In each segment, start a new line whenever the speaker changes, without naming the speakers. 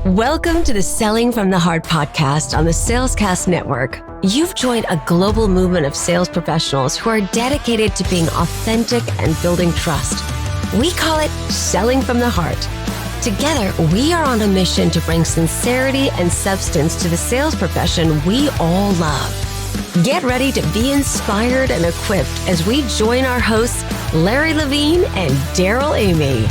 Welcome to the Selling from the Heart podcast on the Salescast Network. You've joined a global movement of sales professionals who are dedicated to being authentic and building trust. We call it Selling from the Heart. Together, we are on a mission to bring sincerity and substance to the sales profession we all love. Get ready to be inspired and equipped as we join our hosts, Larry Levine and Daryl Amy.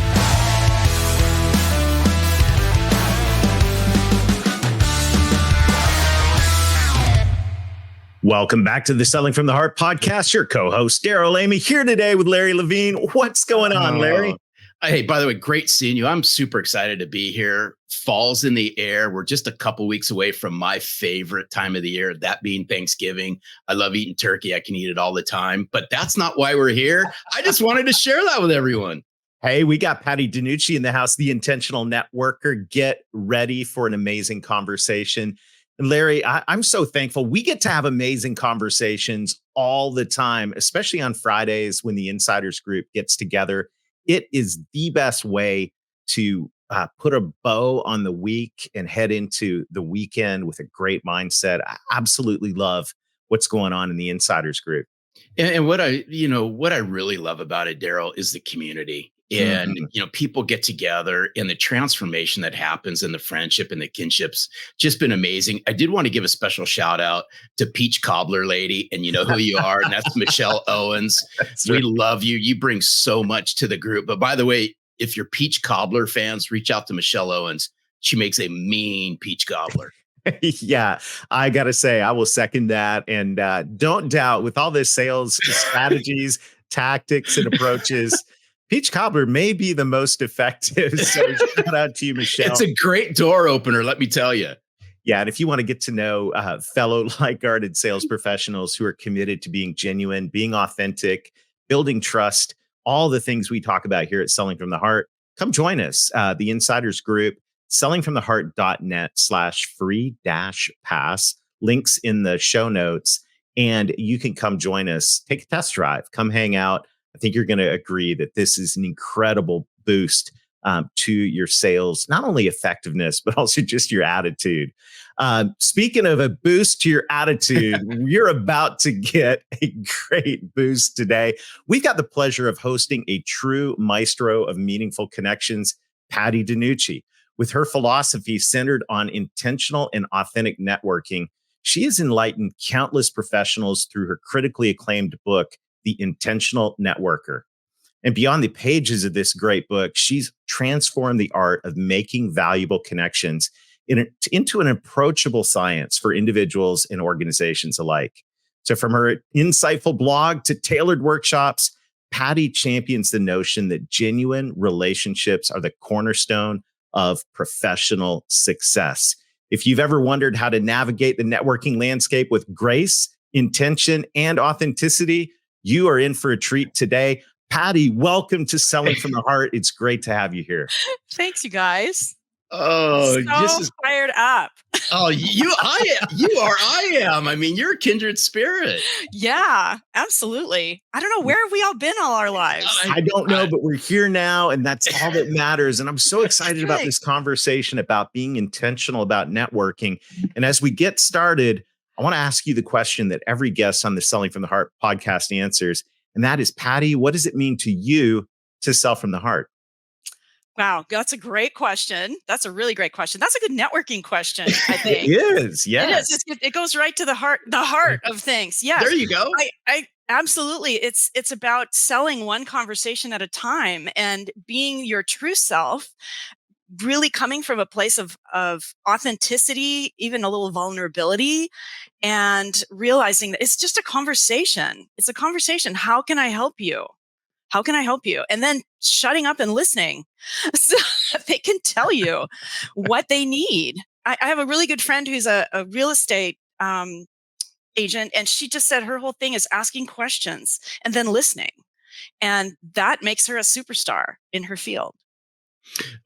Welcome back to the Selling from the Heart podcast. Your co-host, Daryl Amy, here today with Larry Levine. What's going on, Larry?
Hey, by the way, great seeing you. I'm super excited to be here. Fall's in the air. We're just a couple weeks away from my favorite time of the year, that being Thanksgiving. I love eating turkey. I can eat it all the time, but that's not why we're here. I just wanted to share that with everyone.
Hey, we got Patti DeNucci in the house, the intentional networker. Get ready for an amazing conversation. And Larry, I'm so thankful. We get to have amazing conversations all the time, especially on Fridays when the Insiders Group gets together. It is the best way to put a bow on the week and head into the weekend with a great mindset. I absolutely love what's going on in the Insiders Group.
And what I really love about it, Daryl, is the community. And, people get together and the transformation that happens and the friendship and the kinship's just been amazing. I did want to give a special shout out to Peach Cobbler Lady, and you know who you are, and that's Michelle Owens. We love you. You bring so much to the group. But by the way, if you're Peach Cobbler fans, reach out to Michelle Owens. She makes a mean peach cobbler.
Yeah, I got to say, I will second that. And don't doubt, with all this sales strategies, tactics, and approaches, Peach Cobbler may be the most effective. So shout out to you, Michelle.
It's a great door opener, let me tell you.
Yeah, and if you want to get to know fellow like-guarded sales professionals who are committed to being genuine, being authentic, building trust, all the things we talk about here at Selling from the Heart, come join us. The Insiders Group, sellingfromtheheart.net/free-pass. Links in the show notes, and you can come join us. Take a test drive. Come hang out. I think you're going to agree that this is an incredible boost to your sales, not only effectiveness, but also just your attitude. Speaking of a boost to your attitude, you're about to get a great boost today. We've got the pleasure of hosting a true maestro of meaningful connections, Patti DeNucci. With her philosophy centered on intentional and authentic networking, she has enlightened countless professionals through her critically acclaimed book, The Intentional Networker. And beyond the pages of this great book, she's transformed the art of making valuable connections into an approachable science for individuals and organizations alike. So from her insightful blog to tailored workshops, Patti champions the notion that genuine relationships are the cornerstone of professional success. If you've ever wondered how to navigate the networking landscape with grace, intention, and authenticity, you are in for a treat today. Patti, welcome to Selling from the Heart. It's great to have you here.
Thanks, you guys.
Oh,
so fired up.
Oh, I am. I mean, you're a kindred spirit.
Yeah, absolutely. I don't know, where have we all been all our lives?
I don't know, but we're here now, and that's all that matters. And I'm so excited about this conversation about being intentional about networking. And as we get started, I want to ask you the question that every guest on the Selling from the Heart podcast answers. And that is, Patti, what does it mean to you to sell from the heart?
Wow, that's a great question. That's a really great question. That's a good networking question, I think.
It is, yes.
It is. It goes right to the heart of things. Yes.
There you go.
I absolutely. It's about selling one conversation at a time and being your true self, really coming from a place of authenticity, even a little vulnerability, and realizing that it's just a conversation. It's a conversation. How can I help you? How can I help you? And then shutting up and listening so they can tell you what they need. I have a really good friend who's a real estate agent, and she just said her whole thing is asking questions and then listening. And that makes her a superstar in her field.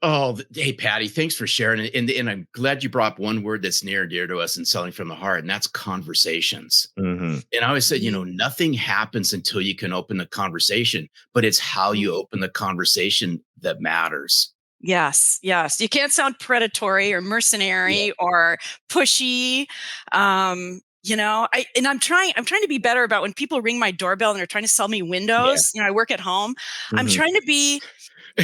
Oh, hey, Patti, thanks for sharing it. And I'm glad you brought up one word that's near and dear to us in Selling from the Heart, and that's conversations. Mm-hmm. And I always said, nothing happens until you can open the conversation, but it's how you open the conversation that matters.
Yes, yes. You can't sound predatory or mercenary or pushy. I'm trying to be better about when people ring my doorbell and they're trying to sell me windows. I work at home. I'm trying to be,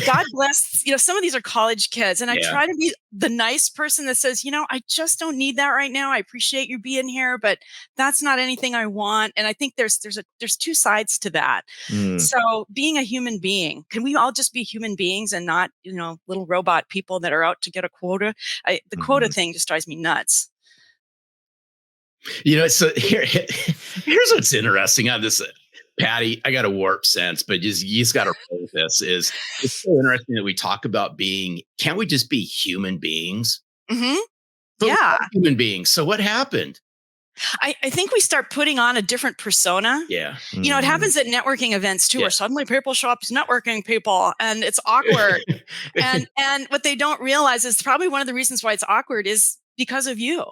God bless, some of these are college kids, and I try to be the nice person that says, I just don't need that right now. I appreciate you being here, but that's not anything I want. And I think there's two sides to that. So being a human being, can we all just be human beings and not, little robot people that are out to get a quota? The quota thing just drives me nuts.
So here's what's interesting on this. Patti, I got a warped sense, but you just got to roll with this. It's so interesting that we talk about can't we just be human beings?
Yeah.
Human beings. So what happened?
I think we start putting on a different persona.
Yeah.
It happens at networking events too, where suddenly people show up as networking people and it's awkward. and what they don't realize is probably one of the reasons why it's awkward is because of you.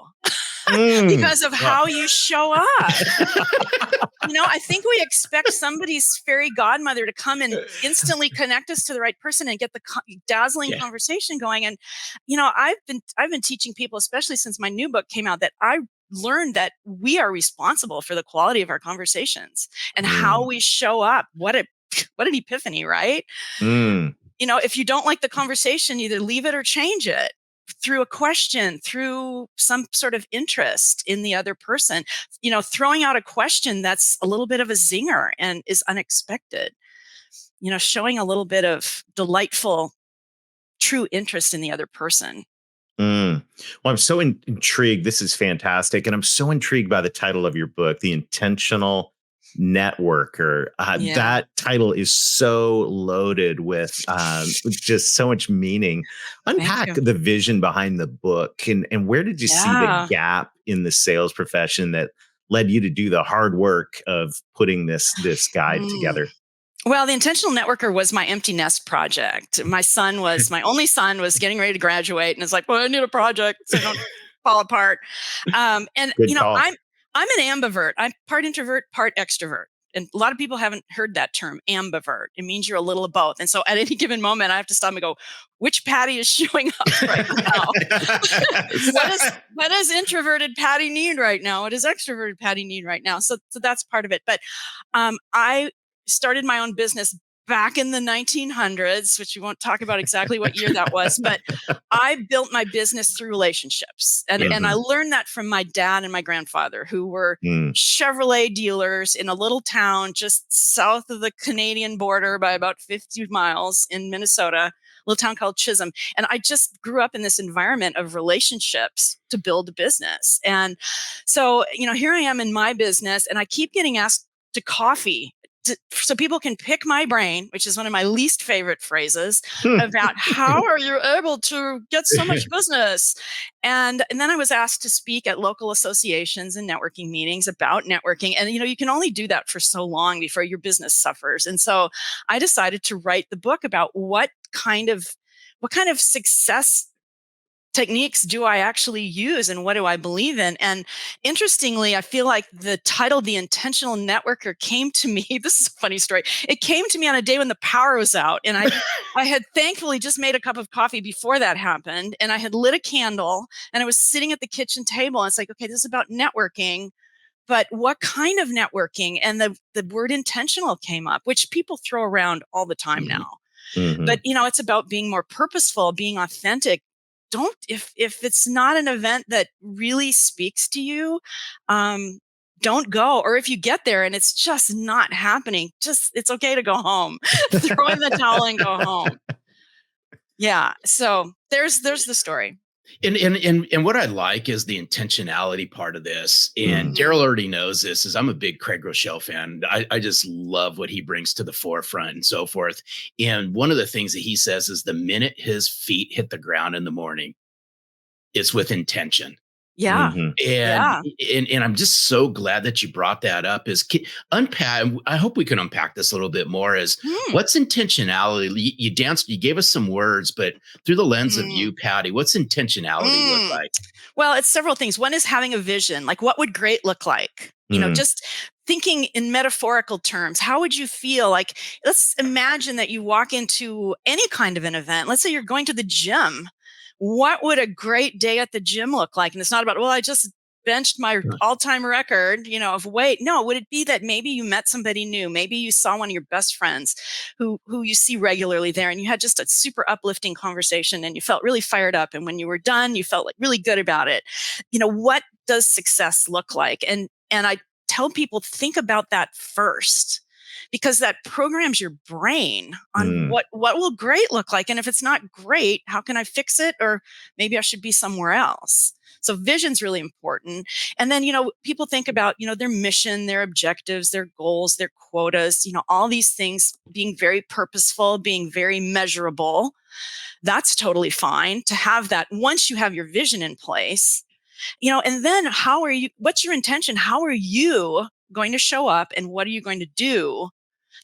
Because of how you show up. I think we expect somebody's fairy godmother to come and instantly connect us to the right person and get the dazzling conversation going. And, I've been teaching people, especially since my new book came out, that I learned that we are responsible for the quality of our conversations and how we show up. What an epiphany, right? If you don't like the conversation, either leave it or change it. Through a question, through some sort of interest in the other person, throwing out a question that's a little bit of a zinger and is unexpected, showing a little bit of delightful, true interest in the other person.
Well, I'm so intrigued. This is fantastic. And I'm so intrigued by the title of your book, The Intentional Networker. That title is so loaded with just so much meaning. Unpack the vision behind the book, and where did you see the gap in the sales profession that led you to do the hard work of putting this guide together?
Well, the Intentional Networker was my empty nest project. My only son was getting ready to graduate, and it's like, well, I need a project so I don't fall apart. And I'm an ambivert. I'm part introvert, part extrovert. And a lot of people haven't heard that term, ambivert. It means you're a little of both. And so at any given moment, I have to stop and go, which Patti is showing up right now? What does introverted Patti need right now? What does extroverted Patti need right now? So that's part of it. But I started my own business back in the 1900s, which we won't talk about exactly what year that was, but I built my business through relationships. And I learned that from my dad and my grandfather, who were Chevrolet dealers in a little town just south of the Canadian border by about 50 miles in Minnesota, a little town called Chisholm. And I just grew up in this environment of relationships to build a business. And so, here I am in my business, and I keep getting asked to coffee so people can pick my brain, which is one of my least favorite phrases, about how are you able to get so much business? And then I was asked to speak at local associations and networking meetings about networking. And, you can only do that for so long before your business suffers. And so I decided to write the book about what kind of success techniques do I actually use and what do I believe in? And interestingly, I feel like the title, The Intentional Networker, came to me. This is a funny story. It came to me on a day when the power was out. And I had thankfully just made a cup of coffee before that happened. And I had lit a candle and I was sitting at the kitchen table. And it's like, okay, this is about networking. But what kind of networking? And the word intentional came up, which people throw around all the time now. But, it's about being more purposeful, being authentic. If it's not an event that really speaks to you, don't go. Or if you get there and it's just not happening, it's okay to go home. Throw in the towel and go home. Yeah. So there's the story.
And what I like is the intentionality part of this. And Daryl already knows this, is I'm a big Craig Rochelle fan. I just love what he brings to the forefront and so forth. And one of the things that he says is the minute his feet hit the ground in the morning, it's with intention.
Yeah.
And I'm just so glad that you brought that up. I hope we can unpack this a little bit more. What's intentionality? You gave us some words, but through the lens of you, Patti, what's intentionality look like?
Well, it's several things. One is having a vision. Like, what would great look like? Just thinking in metaphorical terms, how would you feel? Like, let's imagine that you walk into any kind of an event. Let's say you're going to the gym. What would a great day at the gym look like? And it's not about, well, I just benched my all-time record, of weight. No, would it be that maybe you met somebody new? Maybe you saw one of your best friends who you see regularly there, and you had just a super uplifting conversation and you felt really fired up. And when you were done, you felt like really good about it. What does success look like? And I tell people, think about that first, because that programs your brain on what will great look like. And if it's not great, how can I fix it? Or maybe I should be somewhere else. So vision's really important. And then, people think about, their mission, their objectives, their goals, their quotas, all these things being very purposeful, being very measurable. That's totally fine to have that once you have your vision in place. And then what's your intention? How are you going to show up, and what are you going to do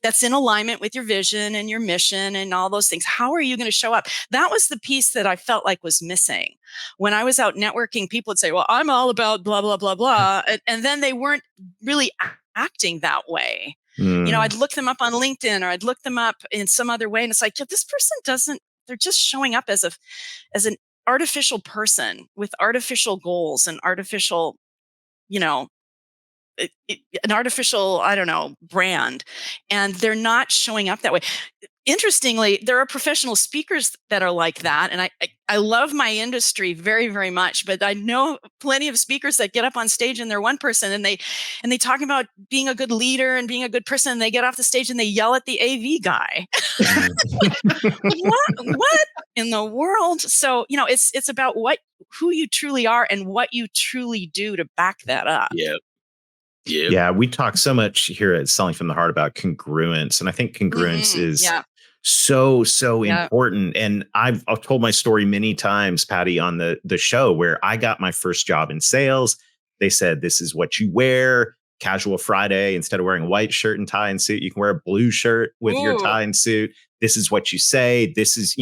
that's in alignment with your vision and your mission and all those things? How are you going to show up? That was the piece that I felt like was missing. When I was out networking, people would say, well, I'm all about blah, blah, blah, blah. And then they weren't really acting that way. I'd look them up on LinkedIn, or I'd look them up in some other way. And it's like, this person they're just showing up as an artificial person with artificial goals and artificial, an artificial, I don't know, brand, and they're not showing up that way. Interestingly, there are professional speakers that are like that. And I love my industry very, very much, but I know plenty of speakers that get up on stage and they're one person, and they talk about being a good leader and being a good person. And they get off the stage and they yell at the AV guy. What in the world? So, it's about who you truly are and what you truly do to back that up.
Yeah.
Yeah, we talk so much here at Selling from the Heart about congruence. And I think congruence is so important. And I've told my story many times, Patti, on the show, where I got my first job in sales. They said, this is what you wear. Casual Friday, instead of wearing a white shirt and tie and suit, you can wear a blue shirt with your tie and suit. This is what you say. This was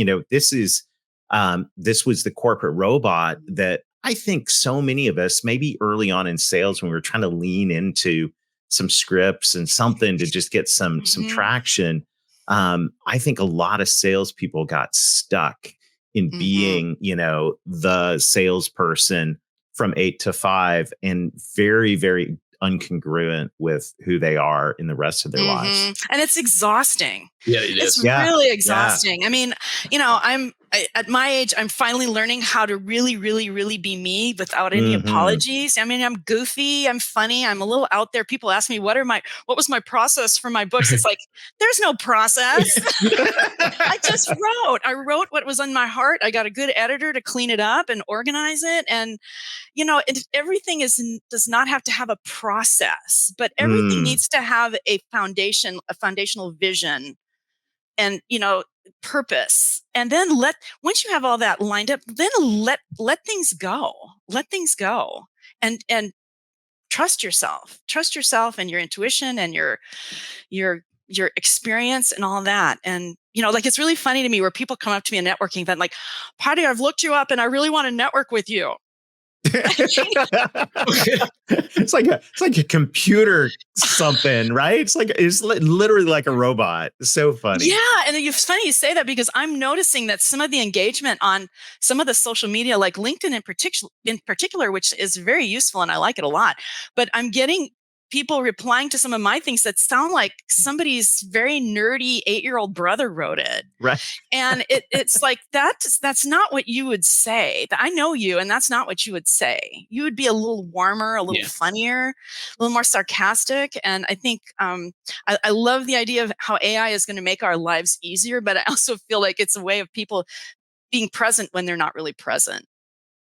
the corporate robot that I think so many of us, maybe early on in sales, when we were trying to lean into some scripts and something to just get some traction, I think a lot of salespeople got stuck in being, the salesperson from 8 to 5, and very, very uncongruent with who they are in the rest of their lives.
And it's exhausting.
Yeah, it is.
It's really exhausting. Yeah. I mean, at my age, I'm finally learning how to really, really, really be me without any apologies. I mean, I'm goofy, I'm funny, I'm a little out there. People ask me, what was my process for my books? It's like, there's no process. I wrote what was on my heart. I got a good editor to clean it up and organize it. And, everything does not have to have a process, but everything needs to have a foundational vision and, purpose. And then once you have all that lined up, then let things go. Let things go. And trust yourself and your intuition and your experience and all that. And, it's really funny to me where people come up to me in a networking event, like, Patti, I've looked you up and I really want to network with you.
It's like a computer something, right? It's literally like a robot. It's so funny.
Yeah, and it's funny you say that, because I'm noticing that some of the engagement on some of the social media, like LinkedIn in particular, which is very useful and I like it a lot, but I'm getting people replying to some of my things that sound like somebody's very nerdy 8-year-old brother wrote it.
Right.
And it's like, that's not what you would say. I know you, and that's not what you would say. You would be a little warmer, a little funnier, a little more sarcastic. And I think I love the idea of how AI is going to make our lives easier, but I also feel like it's a way of people being present when they're not really present.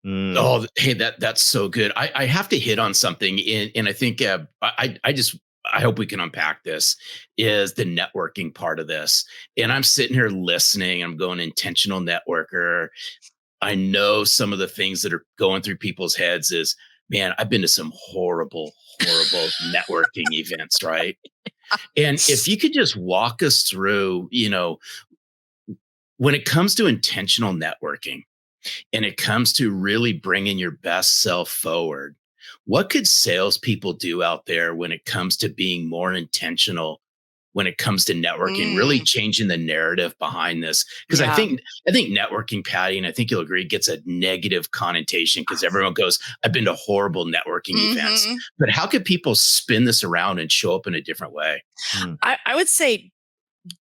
Oh, hey, that's so good. I have to hit on something, and I think I hope we can unpack this, is the networking part of this. And I'm sitting here listening. I'm going intentional networker. I know some of the things that are going through people's heads is, man, I've been to some horrible networking events, right? And if you could just walk us through, when it comes to intentional networking, and it comes to really bringing your best self forward, What could salespeople do out there when it comes to being more intentional, when it comes to networking, really changing the narrative behind this? Because
Yeah.
I think networking, Patty, and I think you'll agree, gets a negative connotation because everyone goes, I've been to horrible networking events. But how could people spin this around and show up in a different way?
I would say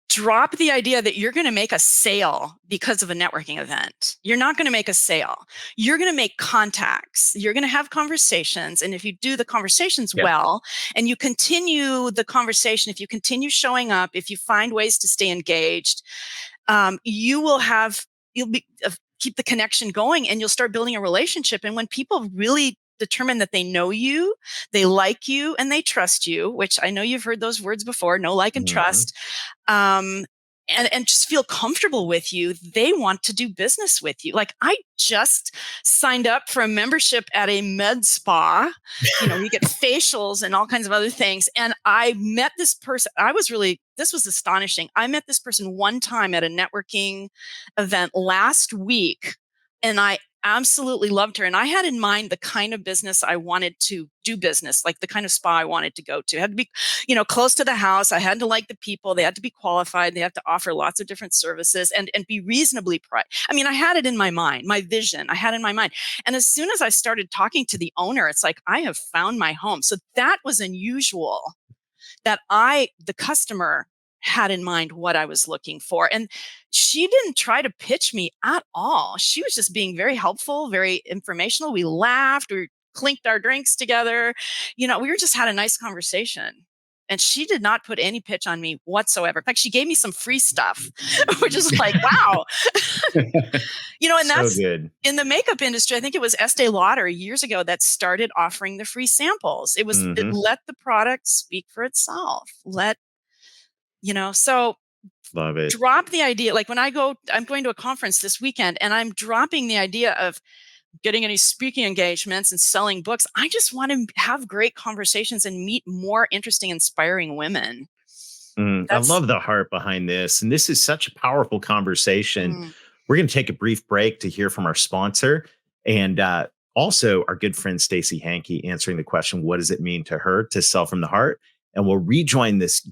drop the idea that you're going to make a sale because of a networking event. You're not going to make a sale. You're going to make contacts. You're going to have conversations. And if you do the conversations well, and you continue the conversation, if you continue showing up, if you find ways to stay engaged, you'll be keep the connection going, and you'll start building a relationship. And when people really determine that they know you, they like you, and they trust you, which I know you've heard those words before, know, like, and trust, and just feel comfortable with you, they want to do business with you. Like, I just signed up for a membership at a med spa. You get facials and all kinds of other things. And I met this person. This was astonishing. I met this person one time at a networking event last week, and I absolutely loved her. And I had in mind the kind of business I wanted to do business, like the kind of spa I wanted to go to. It had to be, close to the house. I had to like the people. They had to be qualified. They had to offer lots of different services and be reasonably priced. I mean, I had it in my mind, my vision, I had in my mind. And as soon as I started talking to the owner, it's like, I have found my home. So that was unusual that the customer had in mind what I was looking for. And she didn't try to pitch me at all. She was just being very helpful, very informational. We laughed, we clinked our drinks together. We just had a nice conversation. And she did not put any pitch on me whatsoever. In fact, she gave me some free stuff, which is like, wow. And that's
so good.
In the makeup industry. I think it was Estee Lauder years ago that started offering the free samples. It was let the product speak for itself. So
love it.
Drop the idea. Like when I'm going to a conference this weekend, and I'm dropping the idea of getting any speaking engagements and selling books. I just want to have great conversations and meet more interesting, inspiring women.
I love the heart behind this. And this is such a powerful conversation. We're going to take a brief break to hear from our sponsor, and also our good friend Stacey Hankey answering the question, what does it mean to her to sell from the heart? And we'll rejoin this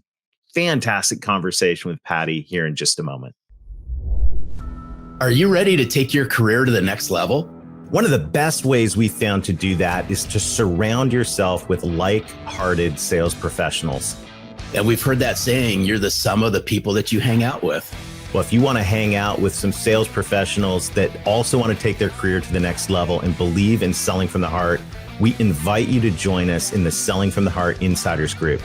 fantastic conversation with Patti here in just a moment.
Are you ready to take your career to the next level?
One of the best ways we found to do that is to surround yourself with like-hearted sales professionals.
And we've heard that saying, you're the sum of the people that you hang out with.
Well, if you want to hang out with some sales professionals that also want to take their career to the next level and believe in selling from the heart, we invite you to join us in the Selling from the Heart Insiders Group.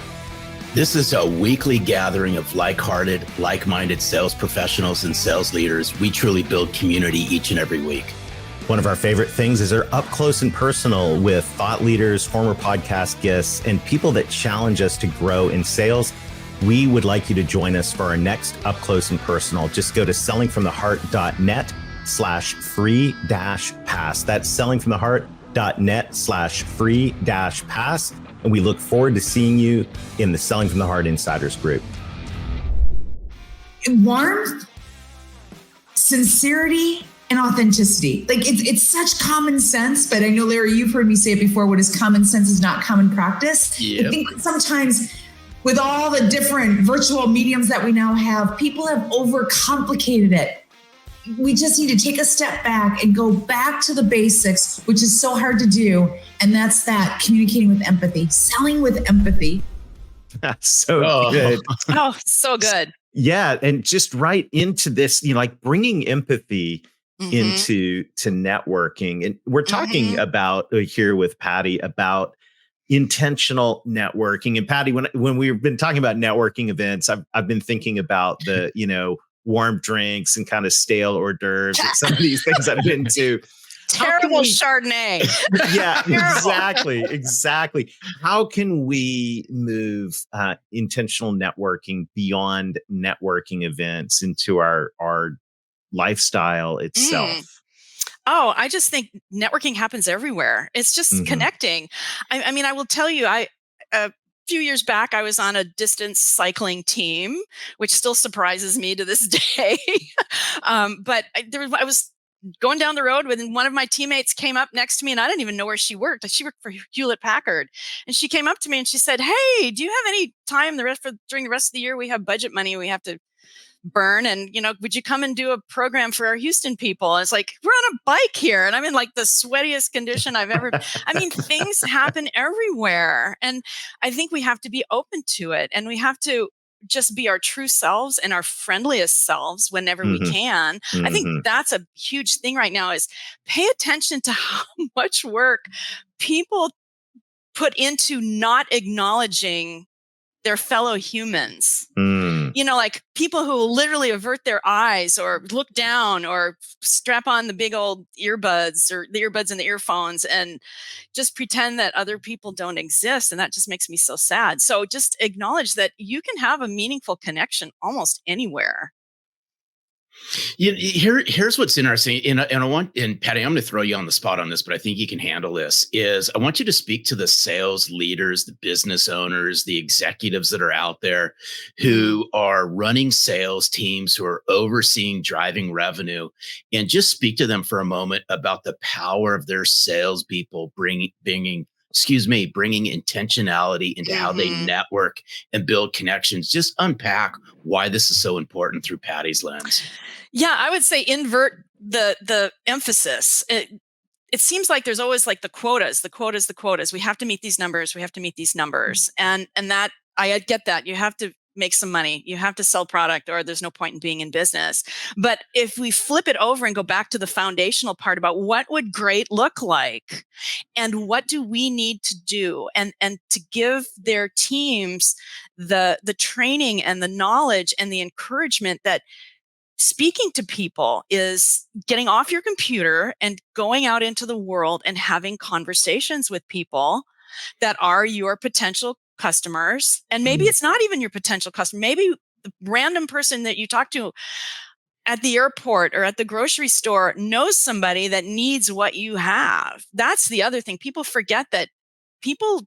This is a weekly gathering of like-hearted, like-minded sales professionals and sales leaders. We truly build community each and every week.
One of our favorite things is our up close and personal with thought leaders, former podcast guests, and people that challenge us to grow in sales. We would like you to join us for our next up close and personal. Just go to sellingfromtheheart.net/free-pass. That's sellingfromtheheart.net/free-pass. And we look forward to seeing you in the Selling from the Heart Insiders Group.
Warmth, sincerity, and authenticity. Like it's such common sense, but I know, Larry, you've heard me say it before, what is common sense is not common practice.
Yep.
I think sometimes with all the different virtual mediums that we now have, people have overcomplicated it. We just need to take a step back and go back to the basics, which is so hard to do. And that's that communicating with empathy, selling with empathy.
That's so good.
Oh, so good.
Yeah. And just right into this, like bringing empathy into networking. And we're talking about here with Patti about intentional networking. And Patti, when we've been talking about networking events, I've been thinking about the, warm drinks and kind of stale hors d'oeuvres and some of these things I've been to.
Terrible Chardonnay.
Yeah, exactly. How can we move intentional networking beyond networking events into our lifestyle itself?
Oh, I just think networking happens everywhere. It's just connecting. I mean, I will tell you, a few years back, I was on a distance cycling team, which still surprises me to this day. But I was going down the road when one of my teammates came up next to me, and I didn't even know where she worked. She worked for Hewlett Packard. And she came up to me and she said, "Hey, do you have any time during the rest of the year? We have budget money we have to burn. And, would you come and do a program for our Houston people?" And it's like, we're on a bike here. And I'm in like the sweatiest condition I've ever, I mean, things happen everywhere. And I think we have to be open to it. And we have to just be our true selves and our friendliest selves whenever we can. I think that's a huge thing right now is pay attention to how much work people put into not acknowledging their fellow humans. Like people who literally avert their eyes or look down or strap on the big old earbuds or the earbuds and the earphones and just pretend that other people don't exist. And that just makes me so sad. So just acknowledge that you can have a meaningful connection almost anywhere.
Here's what's interesting, and Patty, I'm going to throw you on the spot on this, but I think you can handle this. Is I want you to speak to the sales leaders, the business owners, the executives that are out there who are running sales teams, who are overseeing driving revenue, and just speak to them for a moment about the power of their salespeople bringing intentionality into how they network and build connections. Just unpack why this is so important through Patty's lens.
Yeah, I would say invert the emphasis. It seems like there's always like the quotas. We have to meet these numbers. And that I get that. You have to make some money. You have to sell product or there's no point in being in business. But if we flip it over and go back to the foundational part about what would great look like and what do we need to do and to give their teams the training and the knowledge and the encouragement that speaking to people is getting off your computer and going out into the world and having conversations with people that are your potential customers. And maybe it's not even your potential customer. Maybe the random person that you talk to at the airport or at the grocery store knows somebody that needs what you have. That's the other thing. People forget that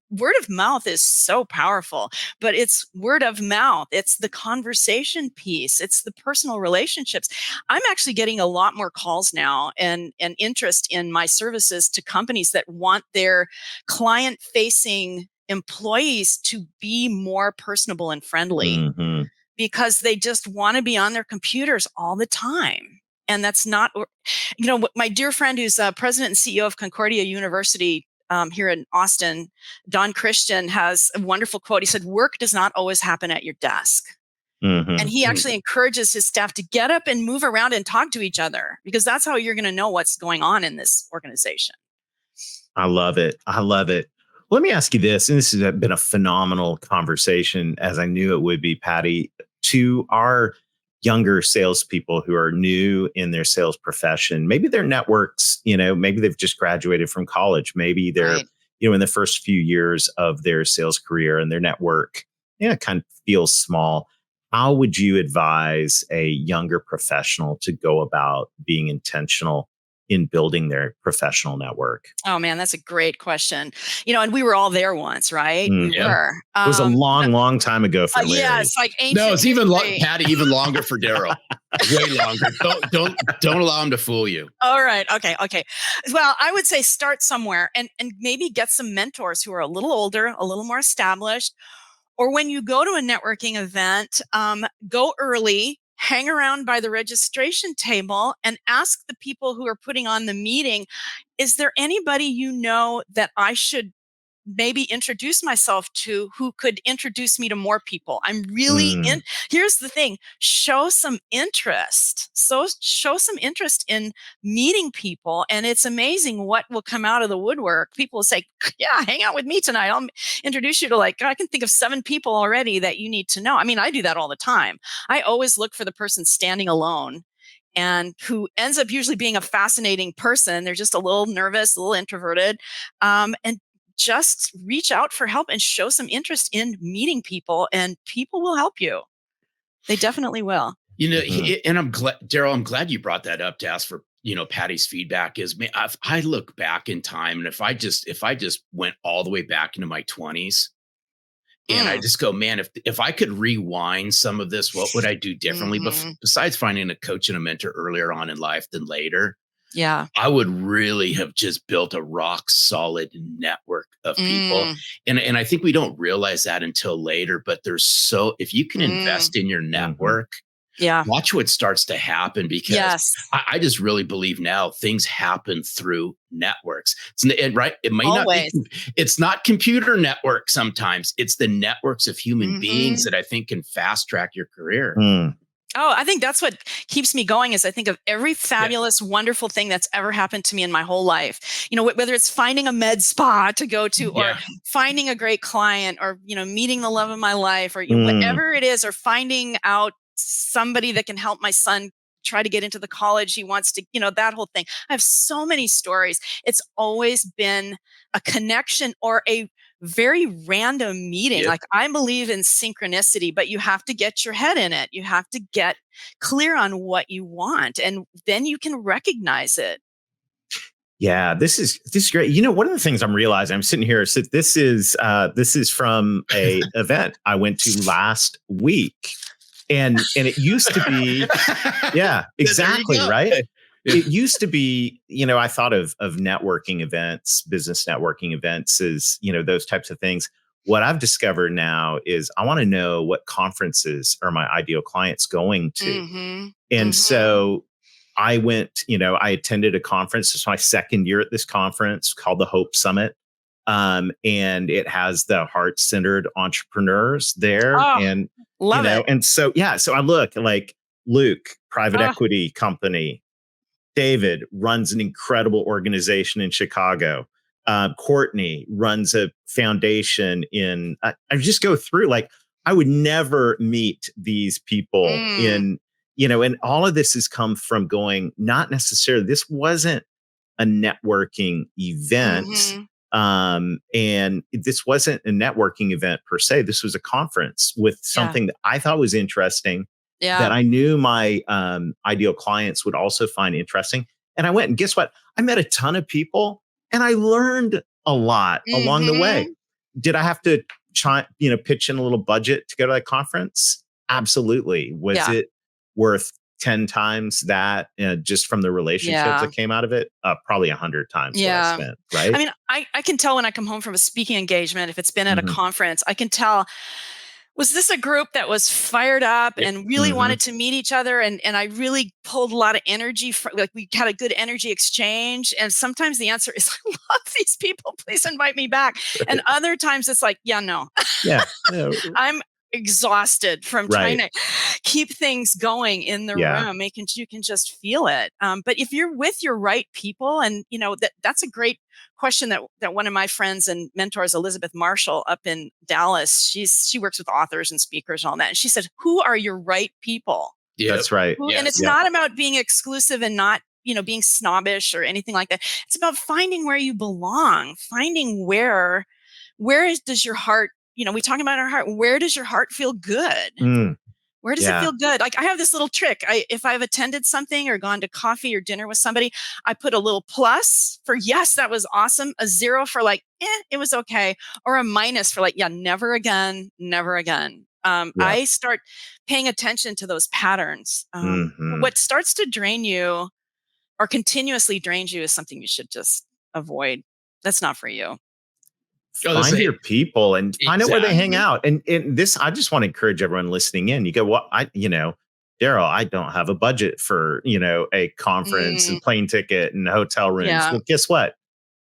word of mouth is so powerful, but it's word of mouth. It's the conversation piece. It's the personal relationships. I'm actually getting a lot more calls now and interest in my services to companies that want their client-facing employees to be more personable and friendly because they just want to be on their computers all the time. And that's not, my dear friend who's president and CEO of Concordia University here in Austin, Don Christian, has a wonderful quote. He said, "Work does not always happen at your desk." And he actually encourages his staff to get up and move around and talk to each other because that's how you're going to know what's going on in this organization.
I love it. Let me ask you this, and this has been a phenomenal conversation, as I knew it would be, Patty, to our younger salespeople who are new in their sales profession. Maybe their networks, maybe they've just graduated from college. Maybe they're, in the first few years of their sales career and their network, kind of feels small. How would you advise a younger professional to go about being intentional in building their professional network?
Oh man, that's a great question. And we were all there once, right? We were.
It was a long time ago for Larry.
Yeah, it's like ancient.
No, it's even Patty, even longer for Daryl. Way longer. Don't allow him to fool you.
All right. Okay. Well, I would say start somewhere and maybe get some mentors who are a little older, a little more established. Or when you go to a networking event, go early. Hang around by the registration table and ask the people who are putting on the meeting, is there anybody that I should maybe introduce myself to who could introduce me to more people? I'm really here's the thing, show some interest. So show some interest in meeting people. And it's amazing what will come out of the woodwork. People will say, yeah, hang out with me tonight. I'll introduce you to I can think of 7 people already that you need to know. I mean, I do that all the time. I always look for the person standing alone and who ends up usually being a fascinating person. They're just a little nervous, a little introverted, and just reach out for help and show some interest in meeting people, and people will help you. They definitely will.
And I'm glad, Daryl, I'm glad you brought that up to ask for, Patty's feedback. I look back in time, and if I just went all the way back into my 20s, and I just go, man, if I could rewind some of this, what would I do differently? Besides finding a coach and a mentor earlier on in life than later?
Yeah.
I would really have just built a rock solid network of people. And I think we don't realize that until later, but if you can invest in your network,
Yeah.
watch what starts to happen, because
Yes.
I just really believe now things happen through networks. Right. It might
Always.
not be, it's not computer network. Sometimes it's the networks of human beings that I think can fast track your career.
Oh, I think that's what keeps me going is I think of every fabulous, wonderful thing that's ever happened to me in my whole life. You know, whether it's finding a med spa to go to or finding a great client or, you know, meeting the love of my life or whatever it is, or finding out somebody that can help my son try to get into the college he wants to, you know, that whole thing. I have so many stories. It's always been a connection or a very random meeting. Like I believe in synchronicity, but you have to get your head in it. You have to get clear on what you want, and then you can recognize it.
Yeah, this is great. You know, one of the things I'm realizing, I'm sitting here. So this is from a event I went to last week, and it used to be, yeah, exactly right. It used to be, you know, I thought of networking events, business networking events as, you know, those types of things. What I've discovered now is I want to know what conferences are my ideal clients going to. And so I went, you know, I attended a conference. It's my second year at this conference called the Hope Summit. And it has the heart-centered entrepreneurs there. And,
love it.
And so, yeah, so I look like Luke, private equity company. David runs an incredible organization in Chicago. Courtney runs a foundation in, I just go through, like, I would never meet these people in, you know, and all of this has come from going, not necessarily, this wasn't a networking event. And this wasn't a networking event per se. This was a conference with something that I thought was interesting. That I knew my ideal clients would also find interesting. And I went, and guess what? I met a ton of people and I learned a lot along the way. Did I have to pitch in a little budget to go to that conference? Absolutely. Was it worth 10 times that just from the relationships that came out of it? Probably 100 times what I spent, right?
I mean, I can tell when I come home from a speaking engagement, if it's been at a conference, I can tell, was this a group that was fired up and really wanted to meet each other? And I really pulled a lot of energy from, like, we had a good energy exchange. And sometimes the answer is, I love these people. Please invite me back. And other times it's like, no. I'm exhausted from trying to keep things going in the room, making sure you can just feel it. But if you're with your right people, and you know, that's a great question that one of my friends and mentors, Elizabeth Marshall up in Dallas, she works with authors and speakers and all that. And she said, who are your right people?
That's right.
And it's not about being exclusive and not, you know, being snobbish or anything like that. It's about finding where you belong, finding where does your heart, you know, we talk about our heart. Where does your heart feel good? Where does it feel good? Like, I have this little trick. If I've attended something or gone to coffee or dinner with somebody, I put a little plus for, yes, that was awesome. A 0 for like, it was okay. Or a minus for like, never again, never again. I start paying attention to those patterns. What starts to drain you or continuously drains you is something you should just avoid. That's not for you.
Find your people and find out where they hang out. And this, I just want to encourage everyone listening in. You go, well, Daryl, I don't have a budget for, you know, a conference and plane ticket and hotel rooms. Well, guess what?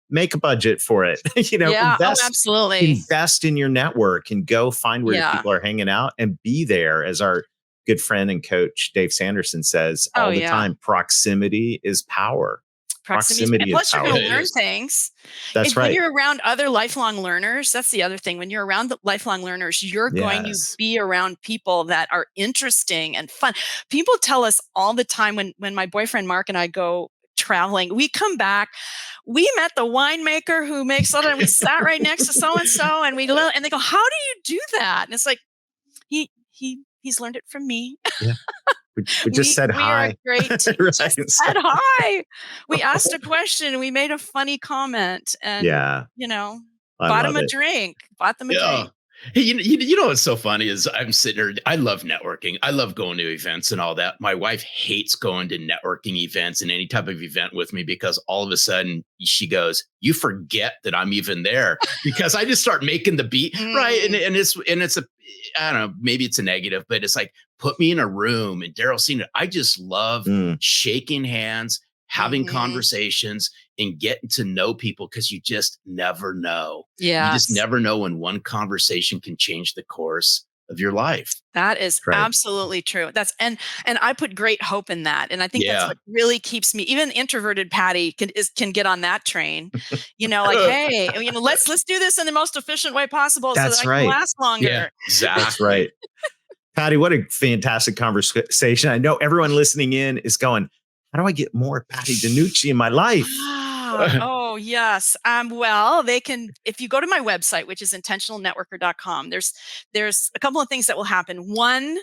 Make a budget for it. You know,
absolutely.
Invest in your network and go find where your people are hanging out and be there. As our good friend and coach, Dave Sanderson, says all the time, proximity is power. Proximity
plus
is
you're
power.
going to learn things.
That's right.
When you're around other lifelong learners, that's the other thing. When you're around the lifelong learners, you're going to be around people that are interesting and fun. People tell us all the time when my boyfriend Mark and I go traveling, we come back, we met the winemaker who makes all that. We sat right next to so-and-so and and they go, how do you do that? And it's like, he's learned it from me.
Yeah. We just said hi.
We are great.
Right.
Just said hi. We asked a question. We made a funny comment, and you know, bought them a drink.
Hey, you know what's so funny is I'm sitting here. I love networking. I love going to events and all that. My wife hates going to networking events and any type of event with me because all of a sudden she goes, "You forget that I'm even there," because I just start making the beat right, and it's a I don't know, maybe it's a negative, but it's like put me in a room and Daryl's seen it. I just love shaking hands, having conversations, and getting to know people because you just never know.
Yes.
You just never know when one conversation can change the course of your life.
That is absolutely true. That's and I put great hope in that, and I think that's what really keeps me. Even introverted Patty can get on that train. Like, hey, let's do this in the most efficient way possible so that I can last longer.
Yeah, exactly.
That's right. Patty, what a fantastic conversation. I know everyone listening in is going, how do I get more Patti DeNucci in my life?
Oh, yes. Well, they can, if you go to my website, which is intentionalnetworker.com, there's a couple of things that will happen. One,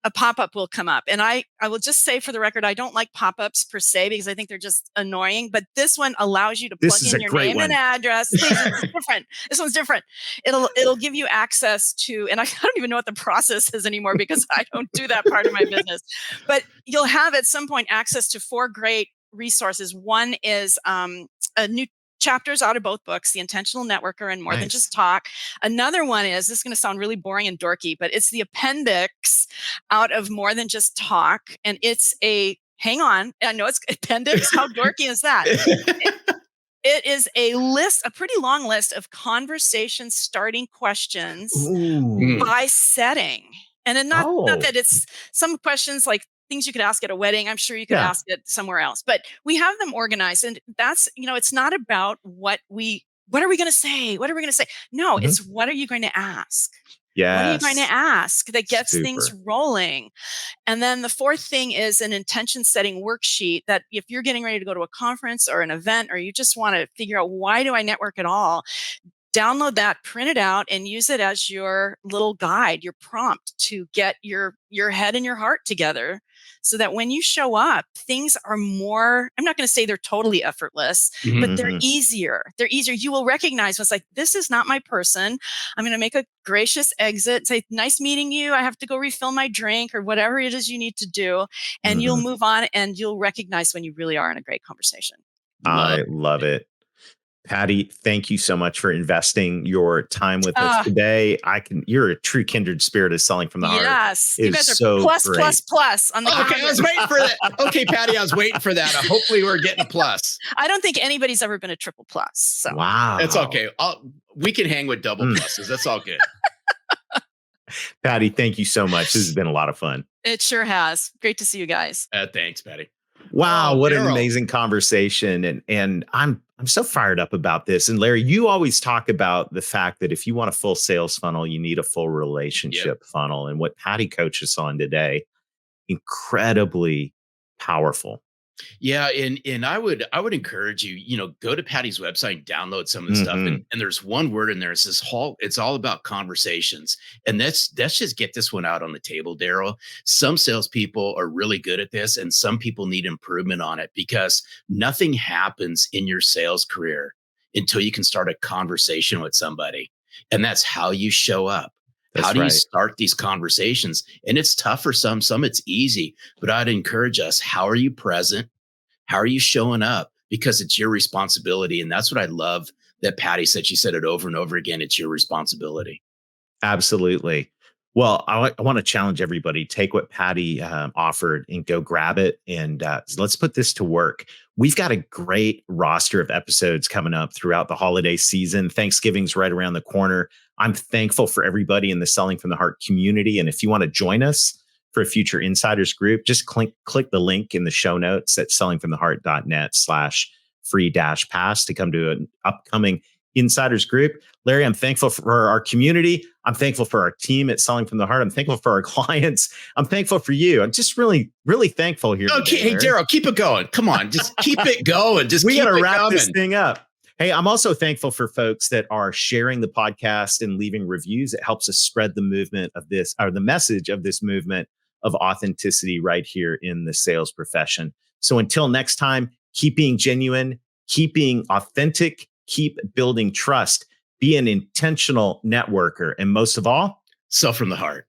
a pop-up will come up. And I will just say for the record, I don't like pop-ups per se, because I think they're just annoying, but this one allows you to plug in your name and address. It's different. This one's different. It'll give you access to, and I don't even know what the process is anymore because I don't do that part of my business, but you'll have at some point access to 4 great resources. One is a new chapters out of both books, The Intentional Networker and More Than Just Talk. Another one is, this is going to sound really boring and dorky, but it's the appendix out of More Than Just Talk. And it's hang on, I know it's appendix. How dorky is that? It is a pretty long list of conversation starting questions by setting. And not that it's some questions like things you could ask at a wedding. I'm sure you could ask it somewhere else, but we have them organized. And that's, it's not about what are we going to say? What are we going to say? No, it's what are you going to ask? Yes. What are you going to ask that gets things rolling? And then the fourth thing is an intention setting worksheet that if you're getting ready to go to a conference or an event, or you just want to figure out, why do I network at all? Download that, print it out, and use it as your little guide, your prompt to get your head and your heart together, so that when you show up, things are more, I'm not going to say they're totally effortless, but they're easier. They're easier. You will recognize what's like, this is not my person. I'm going to make a gracious exit, say, nice meeting you. I have to go refill my drink, or whatever it is you need to do. And you'll move on, and you'll recognize when you really are in a great conversation.
I love it. Patti, thank you so much for investing your time with us today. You're a true kindred spirit of selling from the heart.
Yes. You guys are plus on the
Okay, I was waiting for that. Okay, Patti, I was waiting for that. Hopefully we're getting a plus.
I don't think anybody's ever been a triple plus. So.
Wow.
That's okay. We can hang with double pluses. That's all good.
Patti, thank you so much. This has been a lot of fun.
It sure has. Great to see you guys.
Thanks, Patti.
Wow, what an amazing conversation. And I'm so fired up about this. And Larry, you always talk about the fact that if you want a full sales funnel, you need a full relationship funnel. And what Patti coaches us on today, incredibly powerful.
Yeah. And I would encourage you, go to Patti's website and download some of the stuff. And there's one word in there. It's all about conversations. And let's just get this one out on the table, Daryl. Some salespeople are really good at this, and some people need improvement on it, because nothing happens in your sales career until you can start a conversation with somebody. And that's how you show up. How do you start these conversations? And it's tough for some it's easy, but I'd encourage us. How are you present? How are you showing up? Because it's your responsibility. And that's what I love that Patti said. She said it over and over again. It's your responsibility.
Absolutely. Well, I want to challenge everybody. Take what Patti offered and go grab it. And let's put this to work. We've got a great roster of episodes coming up throughout the holiday season. Thanksgiving's right around the corner. I'm thankful for everybody in the Selling from the Heart community. And if you want to join us for a future insiders group, just click the link in the show notes at sellingfromtheheart.net/free-pass to come to an upcoming insiders group. Larry, I'm thankful for our community. I'm thankful for our team at Selling from the Heart. I'm thankful for our clients. I'm thankful for you. I'm just really, really thankful here.
Okay, hey, Daryl, keep it going. Come on, just keep it going.
We got to wrap this thing up. Hey, I'm also thankful for folks that are sharing the podcast and leaving reviews. It helps us spread the movement of this, or the message of this movement of authenticity right here in the sales profession. So until next time, keep being genuine, keep being authentic, keep building trust. be an intentional networker, and most of all,
Sell from the heart.